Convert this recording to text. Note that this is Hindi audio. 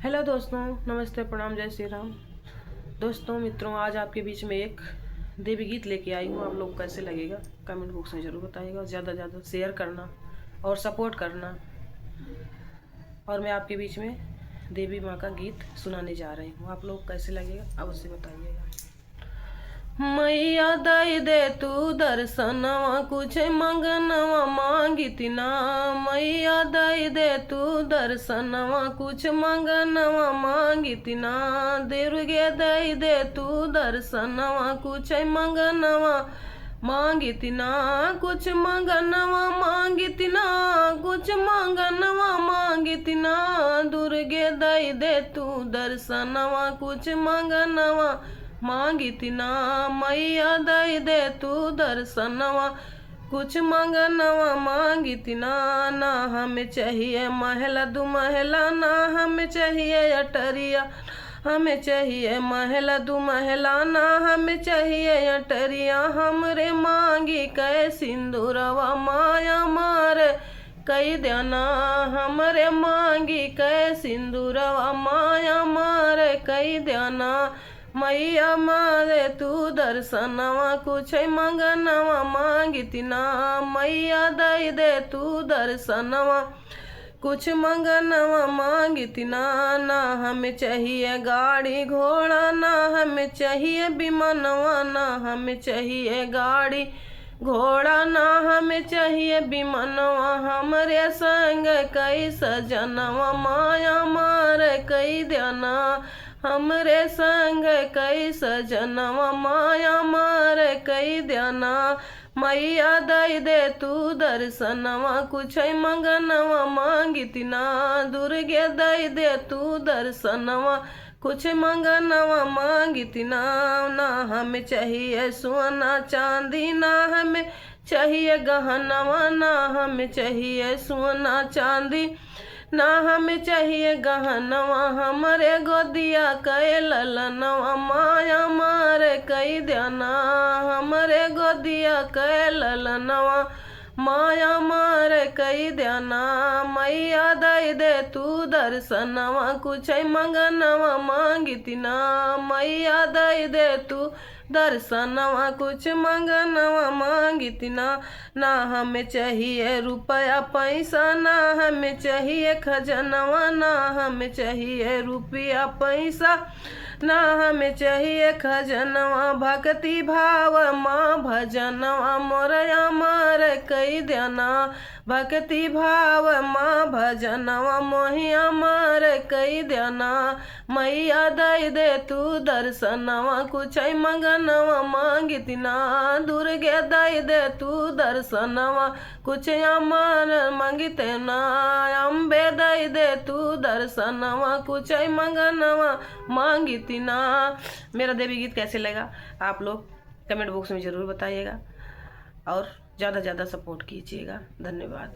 हेलो दोस्तों, नमस्ते, प्रणाम, जय श्री राम। दोस्तों, मित्रों, आज आपके बीच में एक देवी गीत लेके आई हूँ। आप लोग को कैसे लगेगा कमेंट बॉक्स में ज़रूर बताइएगा। ज़्यादा से ज़्यादा शेयर करना और सपोर्ट करना। और मैं आपके बीच में देवी माँ का गीत सुनाने जा रही हूँ। आप लोग को कैसे लगेगा अवश्य बताइएगा। मैया दई दे तू दर्शनवा, कुछ मंगनवा मांगिती ना। मैया दई दे तू दर्शनवा, कुछ मंगनवा मांगिती ना। दुर्गे दई दे तू दर्शनवा, कुछ मंगनवा मांगिती ना। कुछ मंगनवा मांगिती ना, कुछ मंगनवा मांगिती ना। दुर्गे दई दे तू दर्शनवा, कुछ मंगनवा मांगिती ना। मैया दई दे तू दर्शनवा, कुछ मंगनवा मांगिती ना। ना हमें चाहिए महला दू महला, ना हमें चाहिए अटरिया। हमें चाहिए महला दू महला, ना हमें चाहिए अटरिया। हमरे मांगी कै सिंदूरवा, माया मारे कई देना। हमरे मांगी कै सिंदूरवा, माया मारे कई देना। मैया मारे तू दर्शनवा, कुछ मंगनवा मांगिती ना। मैया दई दे तू दर्शनवा, कुछ मंगनवा मांगिती ना। ना हमें चाहिए गाड़ी घोड़ा, ना हमें चाहिए विमानवा। ना हमें चाहिए गाड़ी घोड़ा, ना हमें चाहिए विमानवा। हमरे संग कई सजनवा, माया मारे कई देना। हमरे संग कई सजनवा, माया मारे कई देना। मैया दई दे तू दर्शनवा, कुछ मंगनवा मांगिती ना। दुर्गे दई दे तू दर्शनवा, कुछ मंगनवा मांगिती ना। ना हमें चाहिए सोना चांदी, ना हमें चाहिए गहनवा। ना हमें चाहिए सोना चांदी, ना हमें चाहिए गहनवा। हमरे गोदिया कै ललनवा, माया मारे कई देना। हमरे गोदिया कै ललनवा, माया मारे कई देना। मैया दई दे तू दर्शनवा, कुछ मंगनवा मांगिती ना। मैया दई दे तू दर्शनवा, कुछ मंगनवा मांगिती ना। ना हमें चाहिए रुपया पैसा, ना हमें चाहिए खजनवा। ना हमें चाहिए रुपया पैसा, ना हमें चाहिए खजनवा। भक्ति भाव माँ भजनवा, मोरया मारे कई देना। भक्ति भाव माँ भजनवा, मोहिया मारे कई देना। मैया दई दे तू दर्शनवा, कुछ मंगनवा मांगिती ना। दुर्गे दई दे तू दर्शनवा, कुछ अमर मांगिते ना। अम्बे दई दे तू दर्शनवा, कुछ मंगनवा मांगिती ना। मेरा देवी गीत कैसे लगा आप लोग कमेंट बॉक्स में ज़रूर बताइएगा और ज़्यादा से ज़्यादा सपोर्ट कीजिएगा। धन्यवाद।